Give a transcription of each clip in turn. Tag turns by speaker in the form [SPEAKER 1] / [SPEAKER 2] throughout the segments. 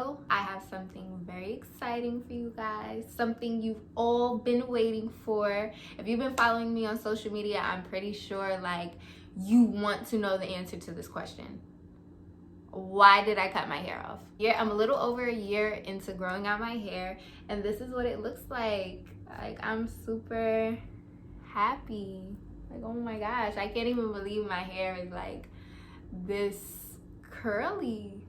[SPEAKER 1] video, I have something very exciting for you guys, something you've all been waiting for. If you've been following me on social media, I'm pretty sure like you want to know the answer to this question. Why did I cut my hair off? Yeah, I'm a little over a year into growing out my hair, and this is what it looks like. Like, I'm super happy. Like, oh my gosh, I can't even believe my hair is like this curly.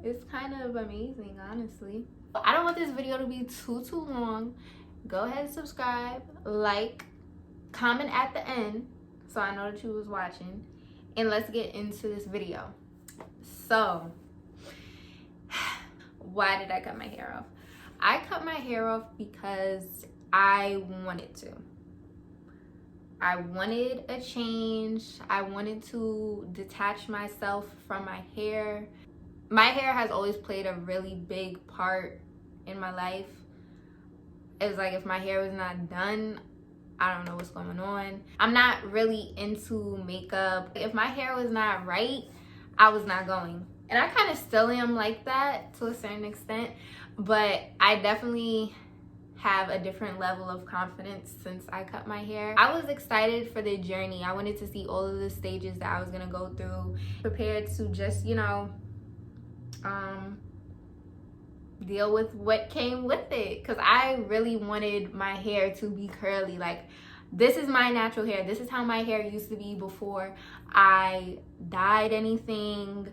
[SPEAKER 1] It's kind of amazing, honestly. I don't want this video to be too long. Go ahead and subscribe, like, comment at the end so I know that you was watching, and let's get into this video. So, why did I cut my hair off? I cut my hair off because I wanted to. I wanted a change. I wanted to detach myself from my hair. My hair has always played a really big part in my life. It's like if my hair was not done, I don't know what's going on. I'm not really into makeup. If my hair was not right, I was not going. And I kind of still am like that to a certain extent, but I definitely have a different level of confidence since I cut my hair. I was excited for the journey. I wanted to see all of the stages that I was gonna go through, prepared to just, you know, deal with what came with it, because I really wanted my hair to be curly. Like, this is my natural hair. This is how my hair used to be before I dyed anything,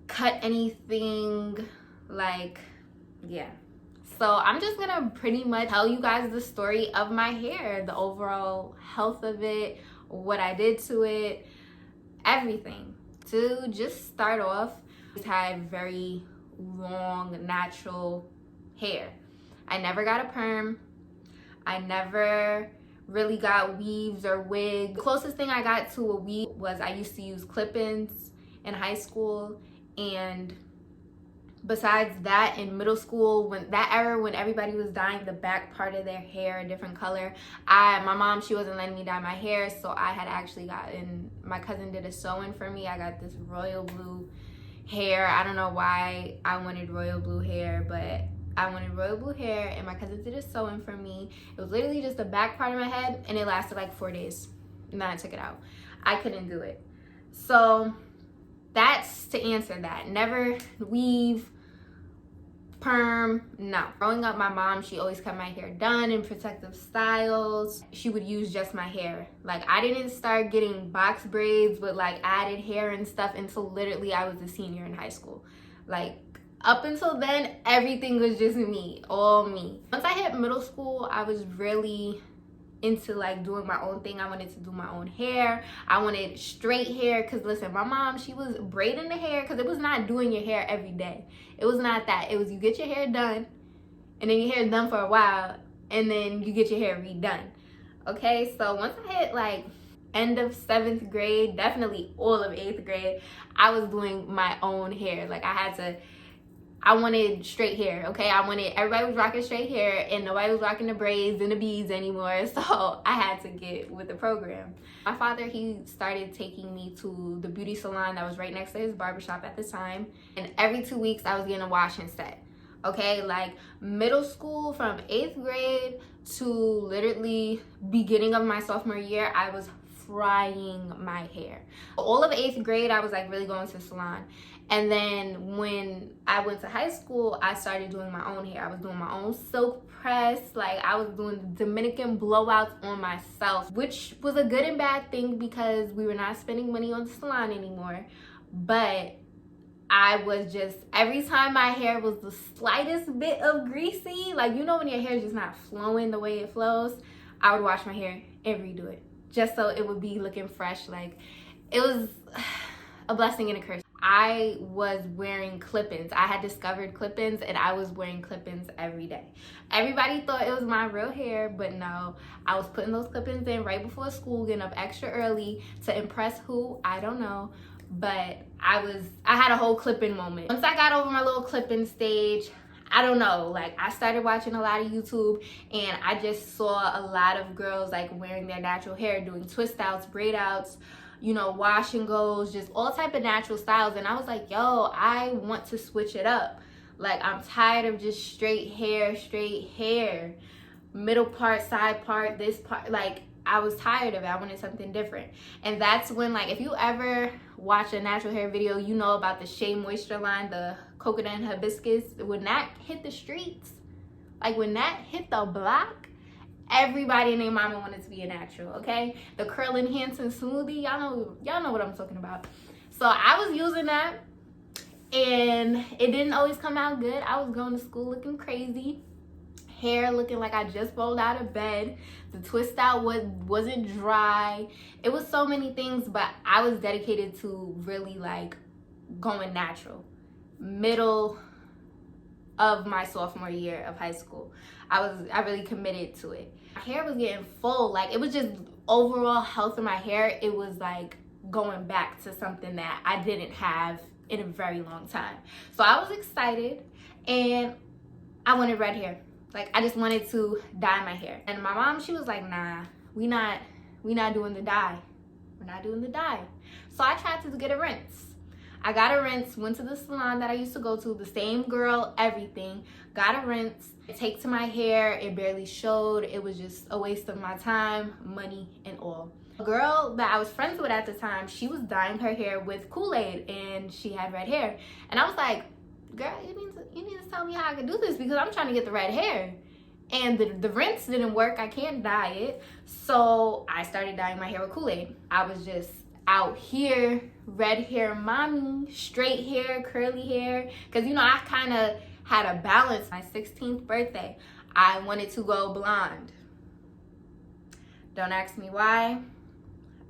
[SPEAKER 1] cut anything. Like, yeah. So I'm just gonna pretty much tell you guys the story of my hair, the overall health of it, what I did to it, everything. To just start off, I had very long natural hair. I never got a perm. I never really got weaves or wigs. The closest thing I got to a weave was I used to use clip-ins in high school, and besides that, in middle school, when that era when everybody was dyeing the back part of their hair a different color, my mom, she wasn't letting me dye my hair, so I had actually gotten, my cousin did a sew-in for me. I got this royal blue hair. I don't know why I wanted royal blue hair, but I wanted royal blue hair, and my cousin did a sew-in for me. It was literally just the back part of my head, and it lasted like 4 days, and then I took it out. I couldn't do it. So that's to answer that. Never weave, perm, no. Growing up, my mom, she always cut my hair done in protective styles. She would use just my hair. Like, I didn't start getting box braids with like added hair and stuff until literally I was a senior in high school. Like, up until then, everything was just me, all me. Once I hit middle school, I was really into like doing my own thing. I wanted to do my own hair. I wanted straight hair, because listen, my mom, she was braiding the hair, because it was not doing your hair every day. It was not that. It was you get your hair done, and then your hair is done for a while, and then you get your hair redone. Okay, so once I hit like end of 7th grade, definitely all of 8th grade, I was doing my own hair. Like, I wanted straight hair, okay? Everybody was rocking straight hair, and nobody was rocking the braids and the beads anymore, so I had to get with the program. My father, he started taking me to the beauty salon that was right next to his barbershop at the time, and every 2 weeks I was getting a wash and set, okay? Like, middle school, from 8th grade to literally beginning of my sophomore year, I was frying my hair. All of 8th grade, I was like really going to the salon. And then when I went to high school, I started doing my own hair. I was doing my own silk press. Like, I was doing Dominican blowouts on myself, which was a good and bad thing because we were not spending money on the salon anymore. But I was just, every time my hair was the slightest bit of greasy, like, you know when your hair is just not flowing the way it flows, I would wash my hair and redo it just so it would be looking fresh. Like, it was a blessing and a curse. I was wearing clip-ins. I had discovered clip-ins, and I was wearing clip-ins every day. Everybody thought it was my real hair, but no. I was putting those clip-ins in right before school, getting up extra early to impress who? I don't know. But I had a whole clip-in moment. Once I got over my little clip-in stage, I don't know, like, I started watching a lot of YouTube, and I just saw a lot of girls like wearing their natural hair, doing twist outs, braid outs, you know, wash and goes, just all type of natural styles. And I was like, yo, I want to switch it up. Like, I'm tired of just straight hair, middle part, side part, this part. Like, I was tired of it. I wanted something different. And that's when, like, if you ever watch a natural hair video, you know about the Shea Moisture line, the coconut and hibiscus. When that hit the streets, like when that hit the block, everybody and their mama wanted to be a natural, okay? The curl enhancing smoothie, y'all know what I'm talking about. So I was using that, and it didn't always come out good. I was going to school looking crazy, hair looking like I just rolled out of bed. The twist out wasn't dry. It was so many things, but I was dedicated to really like going natural. Middle of my sophomore year of high school, I really committed to it. My hair was getting full. Like, it was just overall health of my hair. It was like going back to something that I didn't have in a very long time. So I was excited, and I wanted red hair. Like, I just wanted to dye my hair. And my mom, she was like, nah, we not doing the dye. We're not doing the dye. So I tried to get a rinse. I got a rinse, went to the salon that I used to go to, the same girl, everything. Got a rinse, take to my hair, it barely showed. It was just a waste of my time, money, and all. A girl that I was friends with at the time, she was dyeing her hair with Kool-Aid, and she had red hair. And I was like, girl, you need to tell me how I can do this, because I'm trying to get the red hair. And the rinse didn't work. I can't dye it. So I started dyeing my hair with Kool-Aid. I was just out here, red hair mommy, straight hair, curly hair. Because, you know, I kind of had a balance. My 16th birthday, I wanted to go blonde. Don't ask me why,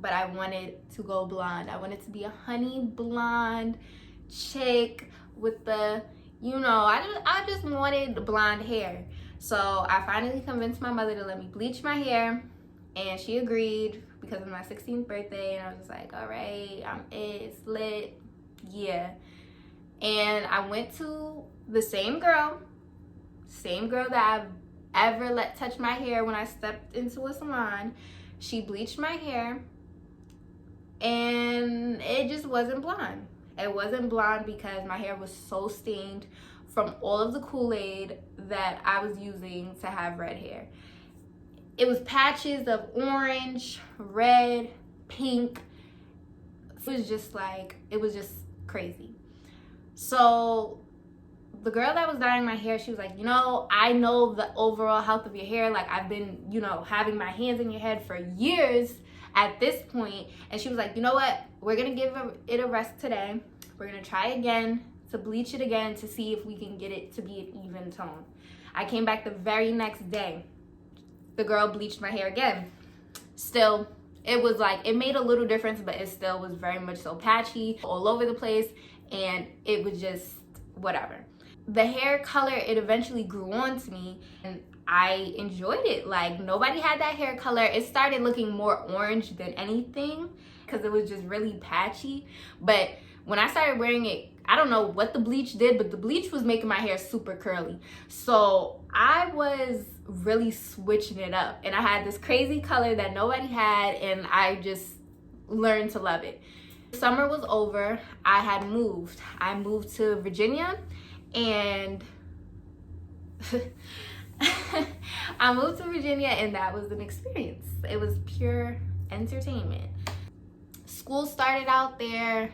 [SPEAKER 1] but I wanted to go blonde. I wanted to be a honey blonde chick with the, you know, I just wanted blonde hair. So I finally convinced my mother to let me bleach my hair, and she agreed because of my 16th birthday. And I was just like, all right, it's lit, yeah. And I went to the same girl that I've ever let touch my hair when I stepped into a salon. She bleached my hair, and it just wasn't blonde. It wasn't blonde because my hair was so stained from all of the Kool-Aid that I was using to have red hair. It was patches of orange, red, pink. It was just crazy. So the girl that was dyeing my hair, she was like, you know, I know the overall health of your hair. Like, I've been, you know, having my hands in your head for years at this point. And she was like, you know what? We're going to give it a rest today. We're going to try again to bleach it again to see if we can get it to be an even tone. I came back the very next day. The girl bleached my hair again. Still, it was like, it made a little difference, but it still was very much so patchy, all over the place, and it was just whatever. The hair color, it eventually grew on to me, and I enjoyed it. Like, nobody had that hair color. It started looking more orange than anything because it was just really patchy. But when I started wearing it, I don't know what the bleach did, but the bleach was making my hair super curly. So I was really switching it up, and I had this crazy color that nobody had, and I just learned to love it. Summer was over. I had moved. I moved to Virginia, and I moved to Virginia, and that was an experience. It was pure entertainment. School started out there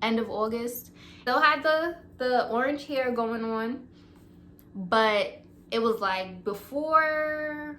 [SPEAKER 1] end of August. Still had the orange hair going on, but it was like before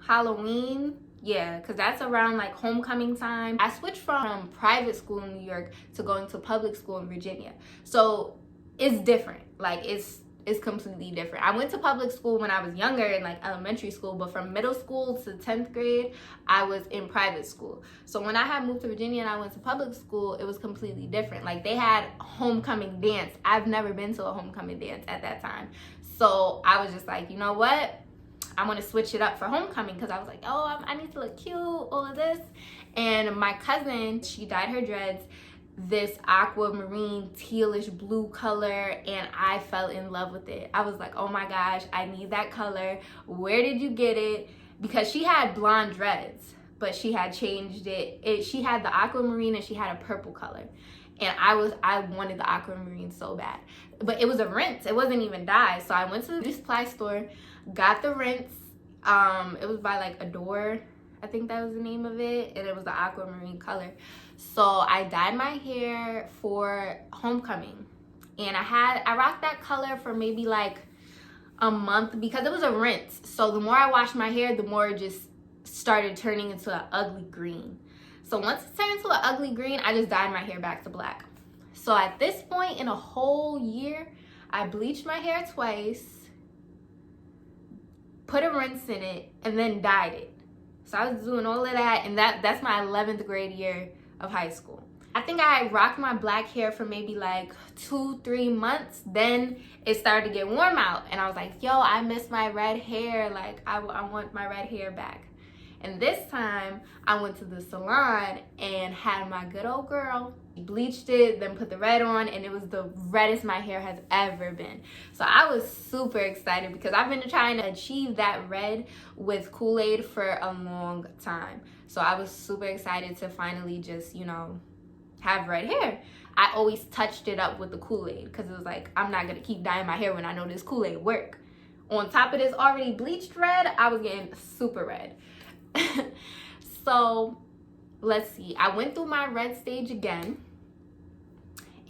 [SPEAKER 1] Halloween. Yeah, because that's around like homecoming time. I switched from private school in New York to going to public school in Virginia. So it's different. Like, it's completely different. I went to public school when I was younger in like elementary school, but from middle school to 10th grade, I was in private school. So when I had moved to Virginia and I went to public school, it was completely different. Like, they had homecoming dance. I've never been to a homecoming dance at that time. So I was just like, you know what? I want to switch it up for homecoming, because I was like, oh, I need to look cute, all of this. And my cousin, she dyed her dreads this aquamarine tealish blue color, and I fell in love with it. I was like, oh my gosh, I need that color. Where did you get it? Because she had blonde dreads, but she had changed it. She had the aquamarine and she had a purple color. And I wanted the aquamarine so bad. But it was a rinse. It wasn't even dye. So I went to the beauty supply store, got the rinse. It was by like Adore, I think that was the name of it, and it was the aquamarine color. So I dyed my hair for homecoming, and I rocked that color for maybe like a month because it was a rinse. So the more I washed my hair, the more it just started turning into an ugly green. So once it turned into an ugly green, I just dyed my hair back to black. So at this point in a whole year, I bleached my hair twice, put a rinse in it, and then dyed it. So I was doing all of that, and that's my 11th grade year of high school. I think I rocked my black hair for maybe like 2-3 months. Then it started to get warm out, and I was like, yo, I miss my red hair. Like, I want my red hair back. And this time, I went to the salon and had my good old girl, bleached it, then put the red on, and it was the reddest my hair has ever been. So I was super excited because I've been trying to achieve that red with Kool-Aid for a long time. So I was super excited to finally just, you know, have red hair. I always touched it up with the Kool-Aid because it was like, I'm not gonna keep dyeing my hair when I know this Kool-Aid work. On top of this already bleached red, I was getting super red. So let's see, I went through my red stage again,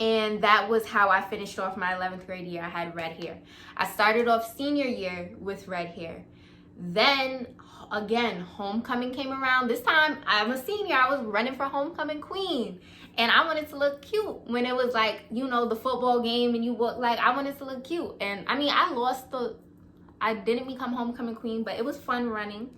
[SPEAKER 1] and that was how I finished off my 11th grade year. I had red hair. I started off senior year with red hair. Then again, homecoming came around. This time I'm a senior. I was running for homecoming queen, and I wanted to look cute when it was like, you know, the football game, and you look like, I wanted to look cute. And I mean, I didn't become homecoming queen, but it was fun running.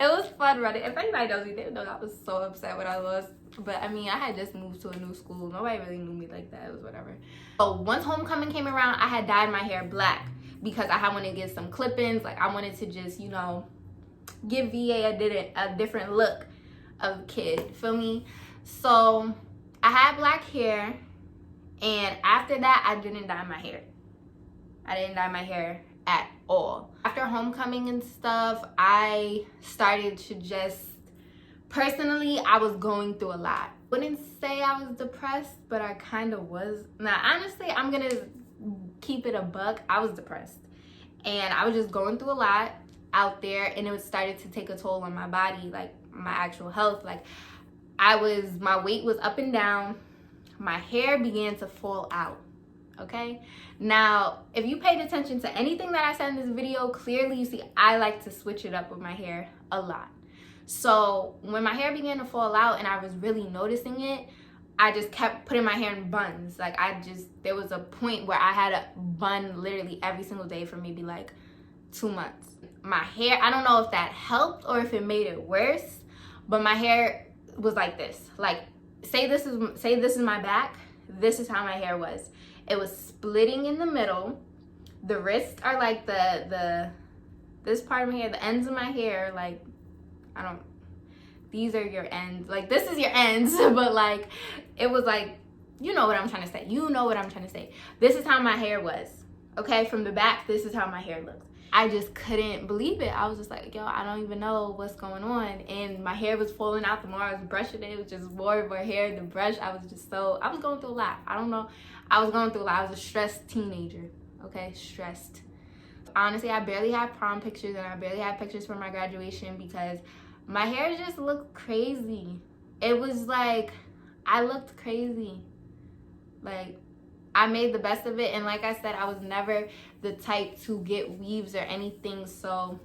[SPEAKER 1] It was fun running. If anybody knows me, they know I was so upset when I lost. But I mean, I had just moved to a new school. Nobody really knew me like that. It was whatever. So once homecoming came around, I had dyed my hair black because I wanted to get some clip-ins. Like, I wanted to just, you know, give VA a different look of kid. Feel me? So I had black hair, and after that, I didn't dye my hair. I didn't dye my hair at all. After homecoming and stuff, I started to just, personally, I was going through a lot. Wouldn't say I was depressed, but I kind of was. Now, honestly, I'm gonna keep it a buck. I was depressed, and I was just going through a lot out there, and it started to take a toll on my body, like my actual health. Like, my weight was up and down. My hair began to fall out. Okay, now if you paid attention to anything that I said in this video, clearly you see I like to switch it up with my hair a lot. So when my hair began to fall out and I was really noticing it, I just kept putting my hair in buns. Like, there was a point where I had a bun literally every single day for maybe like 2 months. My hair, I don't know if that helped or if it made it worse, but my hair was like this. Like, say this is my back, this is how my hair was. It was splitting in the middle. The wrists are like this part of my hair, the ends of my hair, like, these are your ends. Like, this is your ends, but like, it was like, you know what I'm trying to say. You know what I'm trying to say. This is how my hair was, okay? From the back, this is how my hair looked. I just couldn't believe it. I was just like, yo, I don't even know what's going on. And my hair was falling out the more I was brushing it. It was just more and more hair to brush. I was going through a lot. I don't know. I was going through a lot. I was a stressed teenager, okay? Stressed. Honestly, I barely had prom pictures, and I barely had pictures from my graduation because my hair just looked crazy. It was like, I looked crazy. Like, I made the best of it, and like I said, I was never the type to get weaves or anything, so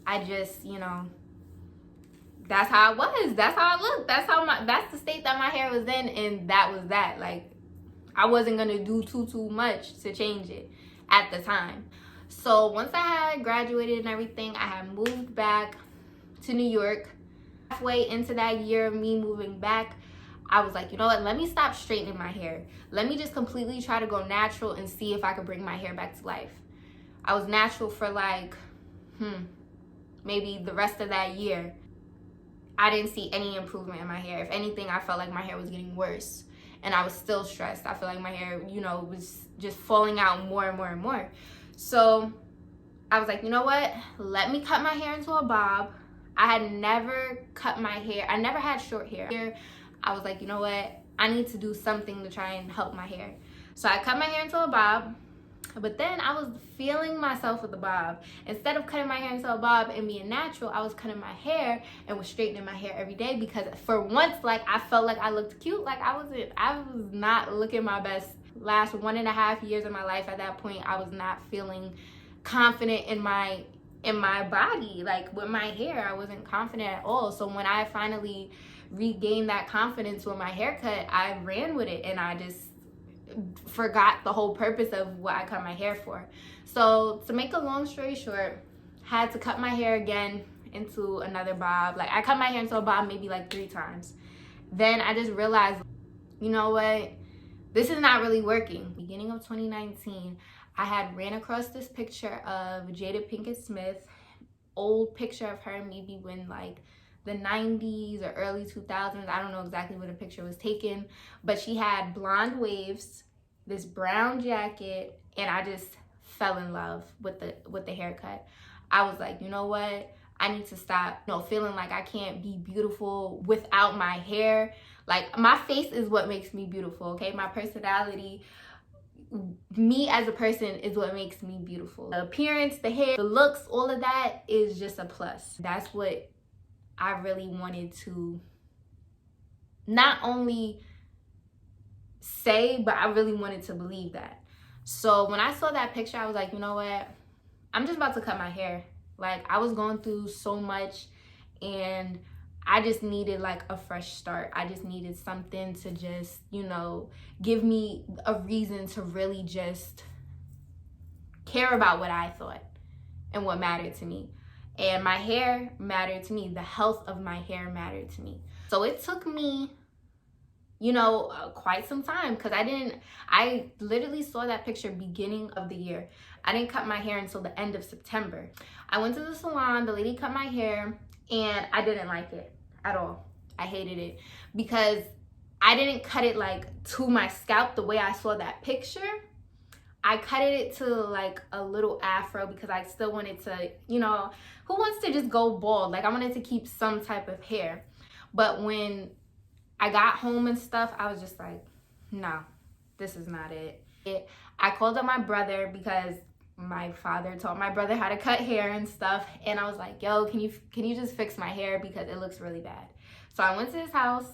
[SPEAKER 1] I just, you know, that's how it was. That's how I looked. That's the state that my hair was in, and that was that. Like, I wasn't gonna do too much to change it at the time. So once I had graduated and everything, I had moved back to New York. Halfway into that year of me moving back, I was like, you know what, let me stop straightening my hair. Let me just completely try to go natural and see if I could bring my hair back to life. I was natural for like, maybe the rest of that year. I didn't see any improvement in my hair. If anything, I felt like my hair was getting worse. And I was still stressed. I feel like my hair, you know, was just falling out more and more and more. So I was like, you know what, let me cut my hair into a bob. I had never cut my hair. I never had short hair. I was like, you know what? I need to do something to try and help my hair. So I cut my hair into a bob. But then I was feeling myself with the bob. Instead of cutting my hair into a bob and being natural, I was cutting my hair and was straightening my hair every day, because for once, like, I felt like I looked cute. Like, I was not looking my best. Last 1.5 years of my life, at that point, I was not feeling confident in my body. Like, with my hair, I wasn't confident at all. So when I finally regained that confidence with my haircut, I ran with it, and I just forgot the whole purpose of what I cut my hair for. So to make a long story short, had to cut my hair again into another bob. Like, I cut my hair into a bob maybe like 3 times. Then I just realized, you know what, this is not really working. Beginning of 2019, I had ran across this picture of Jada Pinkett Smith, old picture of her maybe when like the 90s or early 2000s. I don't know exactly where the picture was taken, but she had blonde waves, this brown jacket, and I just fell in love with the haircut. I was like, you know what? I need to stop, feeling like I can't be beautiful without my hair. Like, my face is what makes me beautiful, okay? My personality, me as a person, is what makes me beautiful. The appearance, the hair, the looks, all of that is just a plus. That's what I really wanted to not only say, but I really wanted to believe that. So when I saw that picture, I was like, you know what? I'm just about to cut my hair. Like, I was going through so much, and I just needed like a fresh start. I just needed something to just, give me a reason to really just care about what I thought and what mattered to me. And my hair mattered to me. The health of my hair mattered to me. So it took me, quite some time, because I literally saw that picture beginning of the year. I didn't cut my hair until the end of September. I went to the salon, the lady cut my hair, and I didn't like it at all. I hated it because I didn't cut it like to my scalp the way I saw that picture. I cut it to like a little afro because I still wanted to, who wants to just go bald? Like, I wanted to keep some type of hair. But when I got home and stuff, I was just like, no, this is not it. I called up my brother because my father taught my brother how to cut hair and stuff. And I was like, yo, can you just fix my hair because it looks really bad? So I went to his house.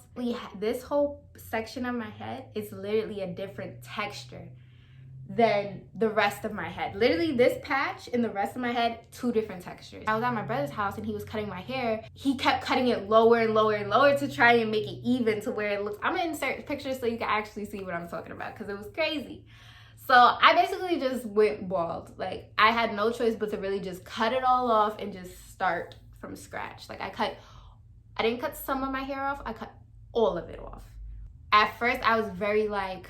[SPEAKER 1] This whole section of my head is literally a different texture than the rest of my head. Literally, this patch and the rest of my head, 2 different textures. I was at my brother's house and he was cutting my hair. He kept cutting it lower and lower and lower to try and make it even to where it looks. I'm gonna insert pictures so you can actually see what I'm talking about, because it was crazy. So I basically just went bald. Like, I had no choice but to really just cut it all off and just start from scratch. Like, I didn't cut some of my hair off, I cut all of it off. At first, I was very like,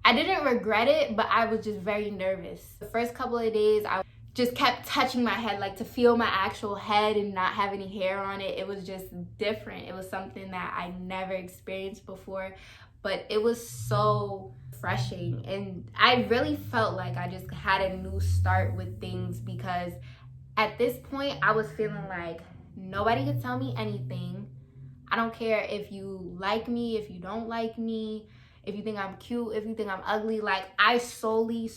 [SPEAKER 1] I didn't regret it, but I was just very nervous. The first couple of days, I just kept touching my head, like to feel my actual head and not have any hair on it. It was just different. It was something that I never experienced before, but it was so refreshing. And I really felt like I just had a new start with things, because at this point, I was feeling like nobody could tell me anything. I don't care if you like me, if you don't like me, if you think I'm cute, if you think I'm ugly. Like, I solely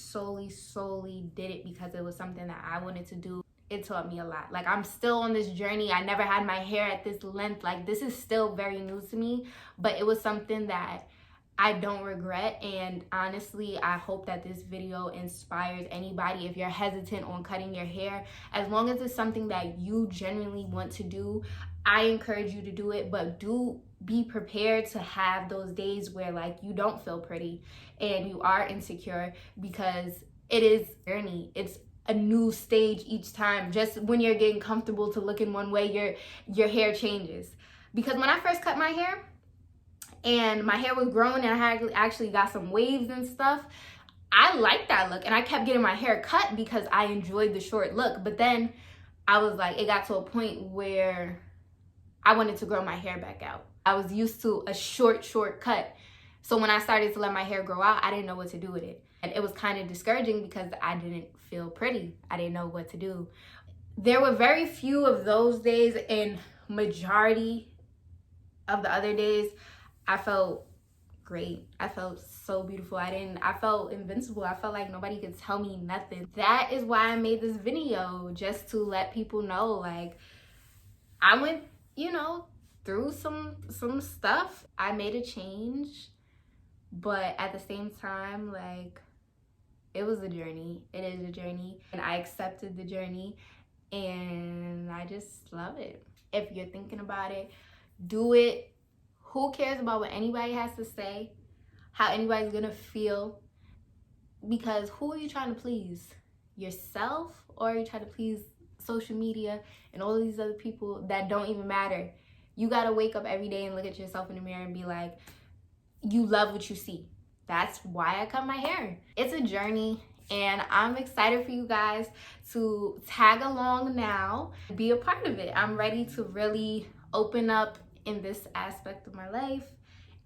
[SPEAKER 1] did it because it was something that I wanted to do. It taught me a lot. Like, I'm still on this journey. I never had my hair at this length. Like, this is still very new to me, but it was something that I don't regret. And honestly, I hope that this video inspires anybody. If you're hesitant on cutting your hair, as long as it's something that you genuinely want to do, I encourage you to do it. But do be prepared to have those days where like you don't feel pretty and you are insecure, because it is a journey. It's a new stage each time. Just when you're getting comfortable to look in one way, your hair changes. Because when I first cut my hair and my hair was growing and I had actually got some waves and stuff, I liked that look and I kept getting my hair cut because I enjoyed the short look. But then I was like, it got to a point where I wanted to grow my hair back out. I was used to a short cut. So when I started to let my hair grow out, I didn't know what to do with it. And it was kind of discouraging because I didn't feel pretty. I didn't know what to do. There were very few of those days, and majority of the other days, I felt great. I felt so beautiful. I felt invincible. I felt like nobody could tell me nothing. That is why I made this video, just to let people know, like, I went, you know, through some stuff. I made a change, but at the same time, like, it was a journey. It is a journey, and I accepted the journey, and I just love it. If you're thinking about it, do it. Who cares about what anybody has to say, how anybody's gonna feel? Because who are you trying to please? Yourself, or are you trying to please social media and all of these other people that don't even matter? You gotta wake up every day and look at yourself in the mirror and be like, you love what you see. That's why I cut my hair. It's a journey, and I'm excited for you guys to tag along now, be a part of it. I'm ready to really open up in this aspect of my life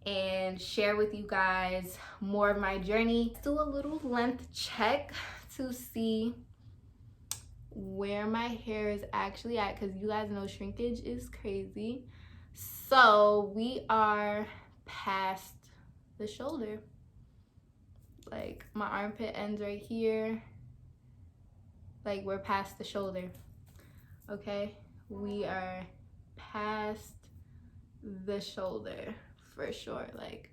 [SPEAKER 1] and share with you guys more of my journey. Do a little length check to see where my hair is actually at, because you guys know shrinkage is crazy. So we are past the shoulder. Like, my armpit ends right here. Like, we're past the shoulder. Okay, we are past the shoulder for sure. Like,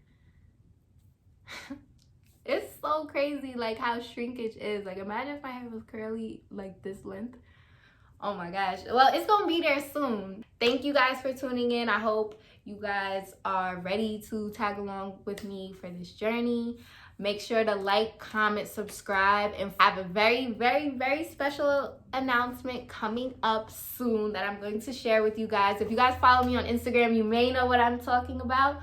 [SPEAKER 1] it's so crazy, like, how shrinkage is. Like, imagine if my hair was curly like this length. Oh my gosh. Well, it's gonna be there soon. Thank you guys for tuning in. I hope you guys are ready to tag along with me for this journey. Make sure to like, comment, subscribe, and I have a very, very, very special announcement coming up soon that I'm going to share with you guys. If you guys follow me on Instagram, you may know what I'm talking about.